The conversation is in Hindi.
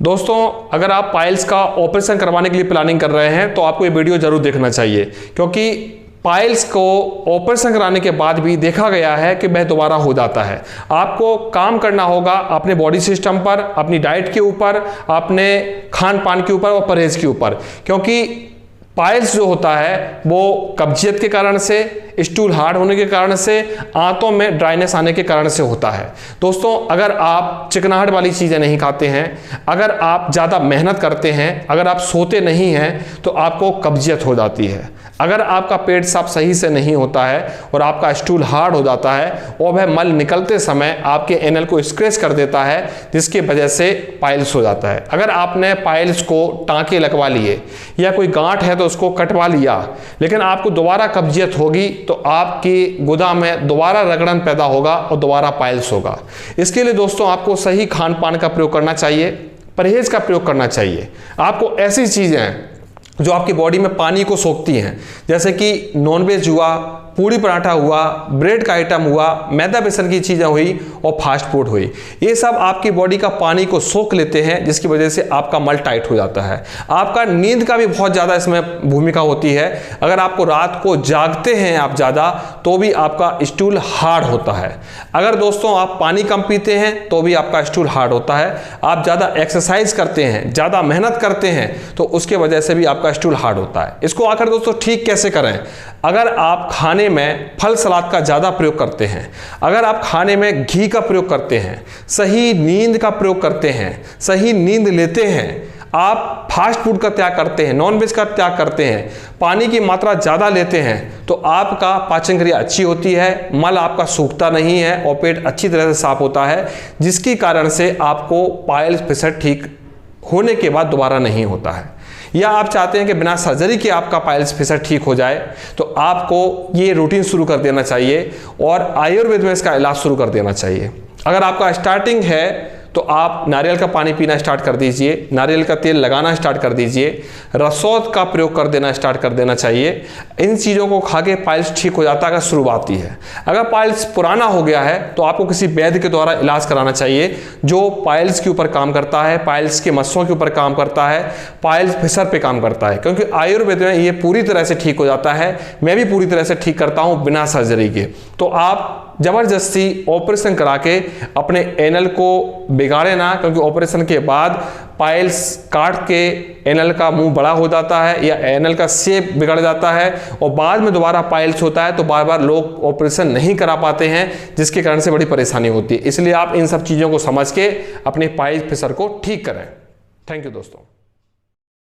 दोस्तों, अगर आप पाइल्स का ऑपरेशन करवाने के लिए प्लानिंग कर रहे हैं तो आपको ये वीडियो जरूर देखना चाहिए, क्योंकि पाइल्स को ऑपरेशन कराने के बाद भी देखा गया है कि वह दोबारा हो जाता है। आपको काम करना होगा अपने बॉडी सिस्टम पर, अपनी डाइट के ऊपर, अपने खान पान के ऊपर और परहेज के ऊपर, क्योंकि पाइल्स जो होता है वो कब्जियत के कारण से, स्टूल हार्ड होने के कारण से, आंतों में ड्राइनेस आने के कारण से होता है। दोस्तों, अगर आप चिकनाहट वाली चीज़ें नहीं खाते हैं, अगर आप ज़्यादा मेहनत करते हैं, अगर आप सोते नहीं हैं तो आपको कब्जियत हो जाती है। अगर आपका पेट साफ सही से नहीं होता है और आपका स्टूल हार्ड हो जाता है और वह मल निकलते समय आपके एनल को स्क्रैच कर देता है, जिसकी वजह से पाइल्स हो जाता है। अगर आपने पाइल्स को टाँके लगवा लिए या कोई गांठ है तो उसको कटवा लिया, लेकिन आपको दोबारा कब्जियत होगी तो आपकी गुदा में दोबारा रगड़न पैदा होगा और दोबारा पाइल्स होगा। इसके लिए दोस्तों आपको सही खान पान का प्रयोग करना चाहिए, परहेज का प्रयोग करना चाहिए। आपको ऐसी चीज़ें जो आपकी बॉडी में पानी को सोखती हैं, जैसे कि नॉनवेज हुआ, पूड़ी पराठा हुआ, ब्रेड का आइटम हुआ, मैदा बेसन की चीज़ें हुई और फास्ट फूड हुई, ये सब आपकी बॉडी का पानी को सोख लेते हैं, जिसकी वजह से आपका मल टाइट हो जाता है। आपका नींद का भी बहुत ज़्यादा इसमें भूमिका होती है। अगर आपको रात को जागते हैं आप ज़्यादा तो भी आपका स्टूल हार्ड होता है। अगर दोस्तों आप पानी कम पीते हैं तो भी आपका स्टूल हार्ड होता है। आप ज़्यादा एक्सरसाइज करते हैं, ज़्यादा मेहनत करते हैं तो उसके वजह से भी आपका स्टूल हार्ड होता है। इसको आखिर दोस्तों ठीक कैसे करें? अगर आप खाने में फल सलाद का ज़्यादा प्रयोग करते हैं, अगर आप खाने में घी का प्रयोग करते हैं, सही नींद का प्रयोग करते हैं, सही नींद लेते हैं, आप फास्ट फूड का त्याग करते हैं, नॉनवेज का त्याग करते हैं, पानी की मात्रा ज़्यादा लेते हैं, तो आपका पाचन क्रिया अच्छी होती है, मल आपका सूखता नहीं है और पेट अच्छी तरह से साफ होता है, जिसकी कारण से आपको पाइल्स फिसर ठीक होने के बाद दोबारा नहीं होता है। या आप चाहते हैं कि बिना सर्जरी के आपका पाइल्स फिसर ठीक हो जाए तो आपको ये रूटीन शुरू कर देना चाहिए और आयुर्वेद में इसका इलाज शुरू कर देना चाहिए। अगर आपका स्टार्टिंग है तो आप नारियल का पानी पीना स्टार्ट कर दीजिए, नारियल का तेल लगाना स्टार्ट कर दीजिए, रसौद का प्रयोग कर देना स्टार्ट कर देना चाहिए। इन चीज़ों को खा के पाइल्स ठीक हो जाता है अगर शुरुआती है। अगर पाइल्स पुराना हो गया है तो आपको किसी वैद्य के द्वारा इलाज कराना चाहिए जो पाइल्स के ऊपर काम करता है, पाइल्स के मस्सों के ऊपर काम करता है, पाइल्स फिसर पे काम करता है, क्योंकि आयुर्वेद में ये पूरी तरह से ठीक हो जाता है। मैं भी पूरी तरह से ठीक करता हूँ बिना सर्जरी के। तो आप जबरदस्ती ऑपरेशन करा के अपने एनल को बिगाड़े ना, क्योंकि ऑपरेशन के बाद पाइल्स काट के एनल का मुंह बड़ा हो जाता है या एनल का शेप बिगड़ जाता है और बाद में दोबारा पाइल्स होता है तो बार बार लोग ऑपरेशन नहीं करा पाते हैं, जिसके कारण से बड़ी परेशानी होती है। इसलिए आप इन सब चीज़ों को समझ के अपने पाइल्स फिसर को ठीक करें। थैंक यू दोस्तों।